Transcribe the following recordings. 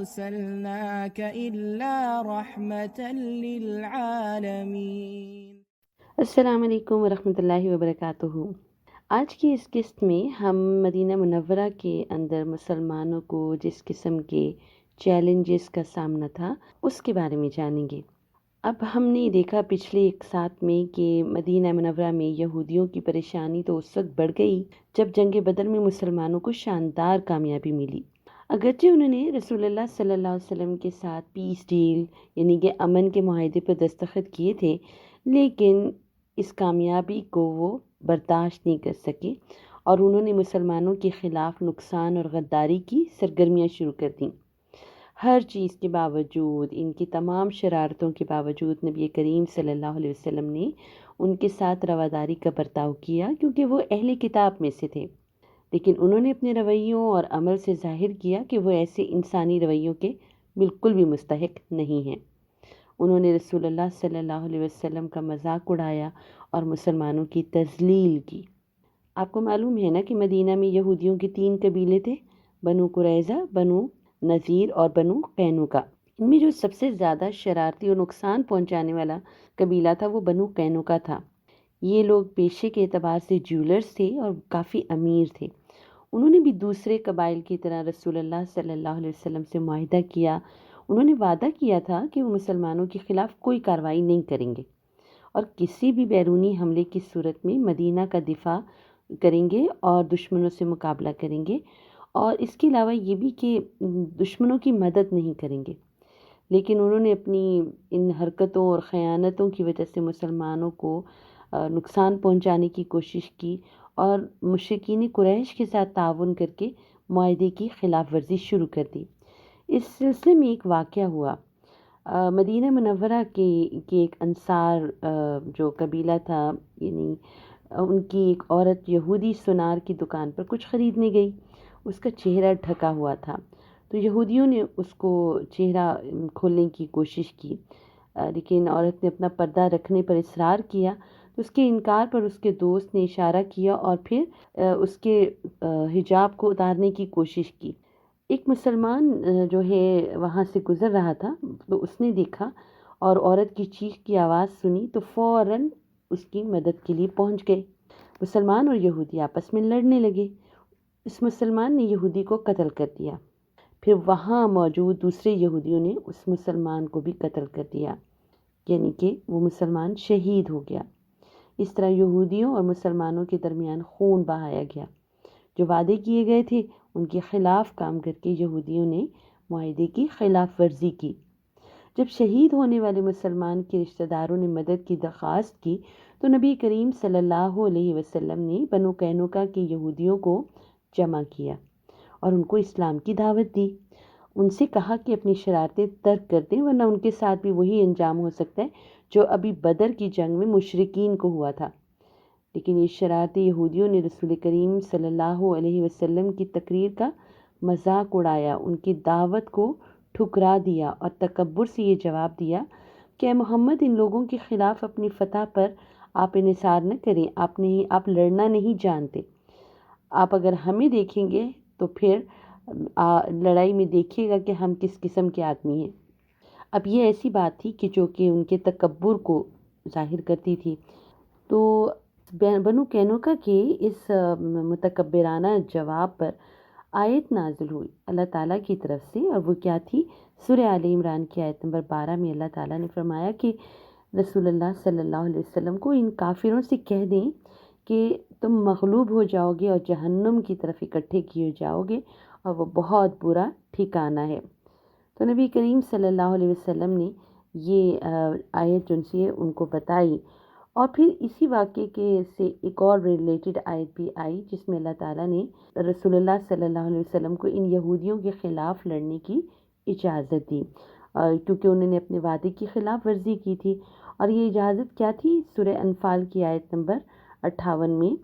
أرسلناك إلا رحمة للعالمين۔ السلام علیکم ورحمۃ اللہ وبرکاتہ۔ آج کی اس قسط میں ہم مدینہ منورہ کے اندر مسلمانوں کو جس قسم کے چیلنجز کا سامنا تھا اس کے بارے میں جانیں گے۔ اب ہم نے دیکھا پچھلے ایک ساتھ میں کہ مدینہ منورہ میں یہودیوں کی پریشانی تو اس وقت بڑھ گئی جب جنگ بدر میں مسلمانوں کو شاندار کامیابی ملی۔ اگرچہ انہوں نے رسول اللہ صلی اللہ علیہ وسلم کے ساتھ پیس ڈیل یعنی کہ امن کے معاہدے پر دستخط کیے تھے، لیکن اس کامیابی کو وہ برداشت نہیں کر سکے اور انہوں نے مسلمانوں کے خلاف نقصان اور غداری کی سرگرمیاں شروع کر دیں۔ ہر چیز کے باوجود، ان کی تمام شرارتوں کے باوجود نبی کریم صلی اللہ علیہ وسلم نے ان کے ساتھ رواداری کا برتاؤ کیا، کیونکہ وہ اہل کتاب میں سے تھے، لیکن انہوں نے اپنے رویوں اور عمل سے ظاہر کیا کہ وہ ایسے انسانی رویوں کے بالکل بھی مستحق نہیں ہیں۔ انہوں نے رسول اللہ صلی اللہ علیہ وسلم کا مذاق اڑایا اور مسلمانوں کی تذلیل کی۔ آپ کو معلوم ہے نا کہ مدینہ میں یہودیوں کے 3 قبیلے تھے، بنو قریظہ، بنو نذیر اور بنو قینوقا۔ ان میں جو سب سے زیادہ شرارتی اور نقصان پہنچانے والا قبیلہ تھا وہ بنو قینوقا تھا۔ یہ لوگ پیشے کے اعتبار سے جیولرز تھے اور کافی امیر تھے۔ انہوں نے بھی دوسرے قبائل کی طرح رسول اللہ صلی اللہ علیہ وسلم سے معاہدہ کیا۔ انہوں نے وعدہ کیا تھا کہ وہ مسلمانوں کے خلاف کوئی کارروائی نہیں کریں گے اور کسی بھی بیرونی حملے کی صورت میں مدینہ کا دفاع کریں گے اور دشمنوں سے مقابلہ کریں گے، اور اس کے علاوہ یہ بھی کہ دشمنوں کی مدد نہیں کریں گے۔ لیکن انہوں نے اپنی ان حرکتوں اور خیانتوں کی وجہ سے مسلمانوں کو نقصان پہنچانے کی کوشش کی اور مشرکین قریش کے ساتھ تعاون کر کے معاہدے کی خلاف ورزی شروع کر دی۔ اس سلسلے میں ایک واقعہ ہوا۔ مدینہ منورہ کے ایک انصار جو قبیلہ تھا، یعنی ان کی ایک عورت یہودی سونار کی دکان پر کچھ خریدنے گئی۔ اس کا چہرہ ڈھکا ہوا تھا، تو یہودیوں نے اس کو چہرہ کھولنے کی کوشش کی، لیکن عورت نے اپنا پردہ رکھنے پر اصرار کیا۔ تو اس کے انکار پر اس کے دوست نے اشارہ کیا اور پھر اس کے حجاب کو اتارنے کی کوشش کی۔ ایک مسلمان جو ہے وہاں سے گزر رہا تھا، تو اس نے دیکھا اور عورت کی چیخ کی آواز سنی تو فوراً اس کی مدد کے لیے پہنچ گئے۔ مسلمان اور یہودی آپس میں لڑنے لگے۔ اس مسلمان نے یہودی کو قتل کر دیا، پھر وہاں موجود دوسرے یہودیوں نے اس مسلمان کو بھی قتل کر دیا، یعنی کہ وہ مسلمان شہید ہو گیا۔ اس طرح یہودیوں اور مسلمانوں کے درمیان خون بہایا گیا۔ جو وعدے کیے گئے تھے ان کے خلاف کام کر کے یہودیوں نے معاہدے کی خلاف ورزی کی۔ جب شہید ہونے والے مسلمان کے رشتہ داروں نے مدد کی درخواست کی تو نبی کریم صلی اللہ علیہ وسلم نے بنو قینوقا کے یہودیوں کو جمع کیا اور ان کو اسلام کی دعوت دی۔ ان سے کہا کہ اپنی شرارتیں ترک کر دیں، ورنہ ان کے ساتھ بھی وہی انجام ہو سکتا ہے جو ابھی بدر کی جنگ میں مشرکین کو ہوا تھا۔ لیکن یہ شرارتی یہودیوں نے رسول کریم صلی اللہ علیہ وسلم کی تقریر کا مذاق اڑایا، ان کی دعوت کو ٹھکرا دیا اور تکبر سے یہ جواب دیا کہ اے محمد، ان لوگوں کے خلاف اپنی فتح پر آپ انحصار نہ کریں، آپ لڑنا نہیں جانتے۔ آپ اگر ہمیں دیکھیں گے تو پھر لڑائی میں دیکھیے گا کہ ہم کس قسم کے آدمی ہیں۔ اب یہ ایسی بات تھی کہ جو کہ ان کے تکبر کو ظاہر کرتی تھی۔ تو بنو قینوقا کے اس متکبرانہ جواب پر آیت نازل ہوئی اللہ تعالیٰ کی طرف سے، اور وہ کیا تھی؟ سورہ آل عمران کی آیت نمبر 12 میں اللہ تعالیٰ نے فرمایا کہ رسول اللہ صلی اللہ علیہ وسلم کو ان کافروں سے کہہ دیں کہ تم مغلوب ہو جاؤ گے اور جہنم کی طرف اکٹھے کیے جاؤ گے، اور وہ بہت برا ٹھکانہ ہے۔ تو نبی کریم صلی اللہ علیہ وسلم نے یہ آیت جو سی ہے ان کو بتائی، اور پھر اسی واقعے کے سے ایک اور ریلیٹڈ آیت بھی آئی جس میں اللہ تعالیٰ نے رسول اللہ صلی اللہ علیہ وسلم کو ان یہودیوں کے خلاف لڑنے کی اجازت دی، کیونکہ انہوں نے اپنے وعدے کی خلاف ورزی کی تھی۔ اور یہ اجازت کیا تھی؟ سورہ انفال کی آیت نمبر 58 میں،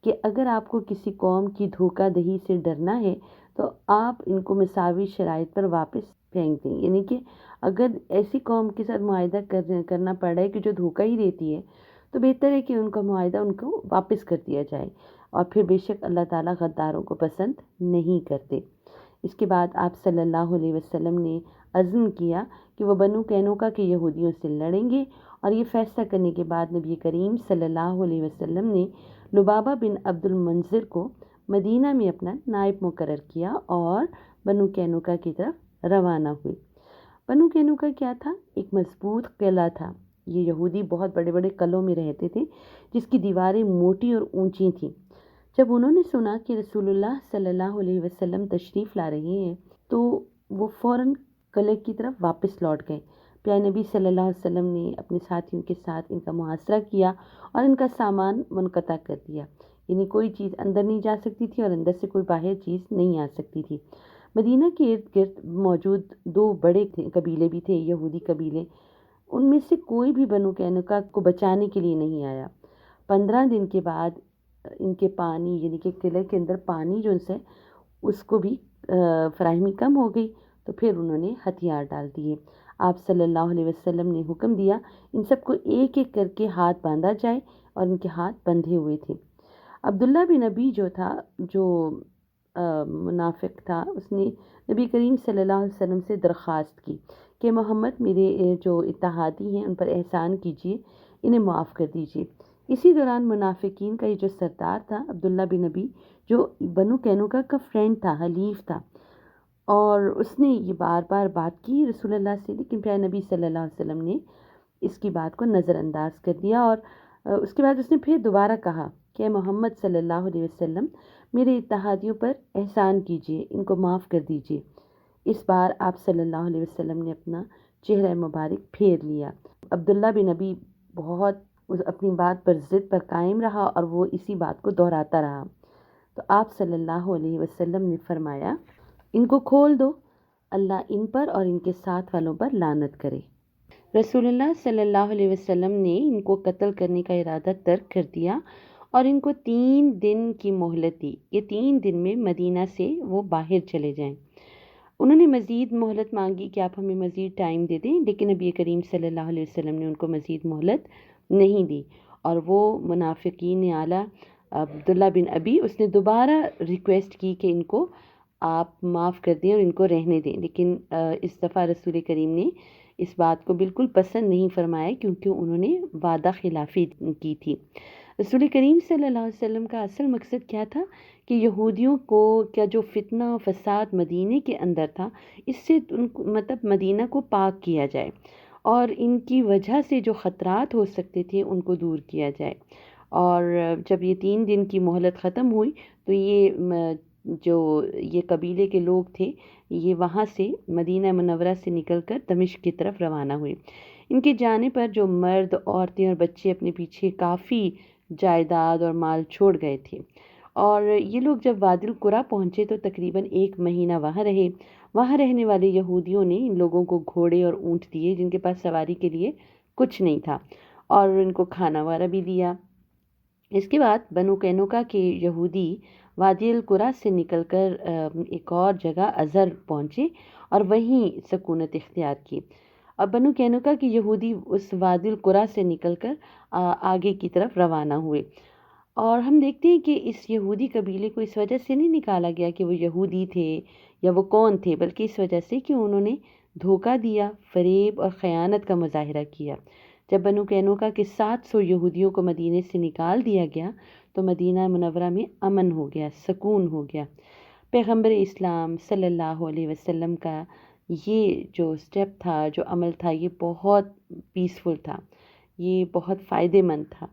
کہ اگر آپ کو کسی قوم کی دھوکہ دہی سے ڈرنا ہے تو آپ ان کو مساوی شرائط پر واپس پھینک دیں، یعنی کہ اگر ایسی قوم کے ساتھ معاہدہ کرنا پڑ رہا ہے کہ جو دھوکہ ہی دیتی ہے تو بہتر ہے کہ ان کا معاہدہ ان کو واپس کر دیا جائے، اور پھر بے شک اللہ تعالیٰ غداروں کو پسند نہیں کرتے۔ اس کے بعد آپ صلی اللہ علیہ وسلم نے عزم کیا کہ وہ بنو قینوقہ کے یہودیوں سے لڑیں گے، اور یہ فیصلہ کرنے کے بعد نبی کریم صلی اللہ علیہ وسلم نے لبابہ بن عبد المنذر کو مدینہ میں اپنا نائب مقرر کیا اور بنو قینوقہ کی طرف روانہ ہوئے۔ بنو قینوقہ کیا تھا؟ ایک مضبوط قلعہ تھا۔ یہ یہودی بہت بڑے بڑے قلعوں میں رہتے تھے جس کی دیواریں موٹی اور اونچی تھیں۔ جب انہوں نے سنا کہ رسول اللہ صلی اللہ علیہ وسلم تشریف لا رہے ہیں تو وہ فوراً قلعے کی طرف واپس لوٹ گئے۔ پیارے نبی صلی اللہ علیہ وسلم نے اپنے ساتھیوں کے ساتھ ان کا محاصرہ کیا اور ان کا سامان منقطع کر دیا، یعنی کوئی چیز اندر نہیں جا سکتی تھی اور اندر سے کوئی باہر چیز نہیں آ سکتی تھی۔ مدینہ کے ارد گرد موجود دو بڑے قبیلے بھی تھے، یہودی قبیلے، ان میں سے کوئی بھی بنو قینوقہ کو بچانے کے لیے نہیں آیا۔ 15 دن کے بعد ان کے پانی، یعنی کہ قلعے کے اندر پانی جو ہے اس کو بھی فراہمی کم ہو گئی، تو پھر انہوں نے ہتھیار ڈال دیے۔ آپ صلی اللہ علیہ وسلم نے حکم دیا ان سب کو ایک ایک کر کے ہاتھ باندھا جائے، اور ان کے ہاتھ بندھے ہوئے تھے۔ عبداللہ بن ابی جو تھا، جو منافق تھا، اس نے نبی کریم صلی اللہ علیہ وسلم سے درخواست کی کہ محمد، میرے جو اتحادی ہیں ان پر احسان کیجیے، انہیں معاف کر دیجیے۔ اسی دوران منافقین کا یہ جو سردار تھا عبداللہ بن ابی، جو بنو قینوقہ کا فرینڈ تھا، حلیف تھا، اور اس نے یہ بار بار بات کی رسول اللہ سے، لیکن پیارے نبی صلی اللہ علیہ وسلم نے اس کی بات کو نظر انداز کر دیا، اور اس کے بعد اس نے پھر دوبارہ کہا کہ اے محمد صلی اللہ علیہ وسلم، میرے اتحادیوں پر احسان کیجیے، ان کو معاف کر دیجیے۔ اس بار آپ صلی اللہ علیہ وسلم نے اپنا چہرہ مبارک پھیر لیا۔ عبداللہ بن ابی بہت اپنی بات پر ضد پر قائم رہا اور وہ اسی بات کو دہراتا رہا۔ تو آپ صلی اللہ علیہ وسلم نے فرمایا، ان کو کھول دو، اللہ ان پر اور ان کے ساتھ والوں پر لعنت کرے۔ رسول اللہ صلی اللہ علیہ وسلم نے ان کو قتل کرنے کا ارادہ ترک کر دیا اور ان کو 3 دن کی مہلت دی، یہ 3 دن میں مدینہ سے وہ باہر چلے جائیں۔ انہوں نے مزید مہلت مانگی کہ آپ ہمیں مزید ٹائم دے دیں، لیکن نبی کریم صلی اللہ علیہ وسلم نے ان کو مزید مہلت نہیں دی، اور وہ منافقین اعلیٰ عبداللہ بن ابی، اس نے دوبارہ ریکویسٹ کی کہ ان کو آپ معاف کر دیں اور ان کو رہنے دیں، لیکن اس دفعہ رسول کریم نے اس بات کو بالکل پسند نہیں فرمایا، کیونکہ انہوں نے وعدہ خلافی کی تھی۔ رسول کریم صلی اللہ علیہ وسلم کا اصل مقصد کیا تھا کہ یہودیوں کو کیا جو فتنہ و فساد مدینے کے اندر تھا، اس سے مطلب مدینہ کو پاک کیا جائے اور ان کی وجہ سے جو خطرات ہو سکتے تھے ان کو دور کیا جائے۔ اور جب یہ 3 دن کی مہلت ختم ہوئی تو یہ قبیلے کے لوگ تھے، یہ وہاں سے مدینہ منورہ سے نکل کر دمشق کی طرف روانہ ہوئے۔ ان کے جانے پر جو مرد، عورتیں اور بچے اپنے پیچھے کافی جائیداد اور مال چھوڑ گئے تھے، اور یہ لوگ جب وادی القریٰ پہنچے تو تقریباً 1 مہینہ وہاں رہے۔ وہاں رہنے والے یہودیوں نے ان لوگوں کو گھوڑے اور اونٹ دیے جن کے پاس سواری کے لیے کچھ نہیں تھا، اور ان کو کھانا وغیرہ بھی دیا۔ اس کے بعد بنو قینوقہ کے یہودی وادی القریٰ سے نکل کر ایک اور جگہ ازر پہنچے اور وہیں سکونت اختیار کی۔ اب بنو قینوقہ کے یہودی اس وادی القریٰ سے نکل کر آگے کی طرف روانہ ہوئے، اور ہم دیکھتے ہیں کہ اس یہودی قبیلے کو اس وجہ سے نہیں نکالا گیا کہ وہ یہودی تھے یا وہ کون تھے، بلکہ اس وجہ سے کہ انہوں نے دھوکہ دیا، فریب اور خیانت کا مظاہرہ کیا۔ جب بنو قینوقہ کے 700 یہودیوں کو مدینے سے نکال دیا گیا تو مدینہ منورہ میں امن ہو گیا، سکون ہو گیا۔ پیغمبر اسلام صلی اللہ علیہ وسلم کا یہ جو سٹیپ تھا، جو عمل تھا، یہ بہت پیسفل تھا، یہ بہت فائدے مند تھا،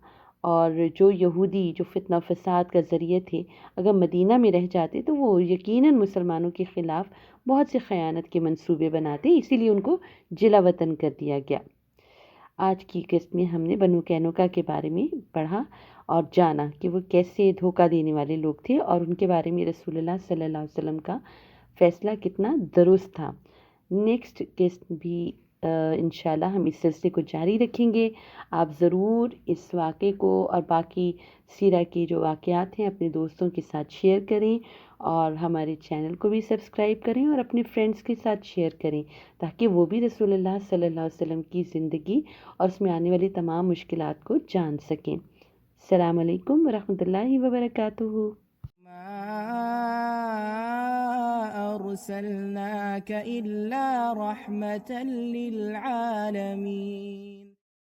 اور جو یہودی جو فتنہ فساد کا ذریعہ تھے، اگر مدینہ میں رہ جاتے تو وہ یقیناً مسلمانوں کے خلاف بہت سے خیانت کے منصوبے بناتے، اسی لیے ان کو جلا وطن کر دیا گیا۔ آج کی قسط میں ہم نے بنو قینوقہ کے بارے میں پڑھا اور جانا کہ وہ کیسے دھوکہ دینے والے لوگ تھے، اور ان کے بارے میں رسول اللہ صلی اللہ علیہ وسلم کا فیصلہ کتنا درست تھا۔ نیکسٹ قسط بھی انشاءاللہ ہم اس سلسلے کو جاری رکھیں گے۔ آپ ضرور اس واقعے کو اور باقی سیرہ کے جو واقعات ہیں اپنے دوستوں کے ساتھ شیئر کریں، اور ہمارے چینل کو بھی سبسکرائب کریں اور اپنے فرینڈز کے ساتھ شیئر کریں تاکہ وہ بھی رسول اللہ صلی اللہ علیہ وسلم کی زندگی اور اس میں آنے والی تمام مشکلات کو جان سکیں۔ السلام علیکم ورحمۃ اللہ وبرکاتہ۔ أرسلناك إلا رحمة للعالمين.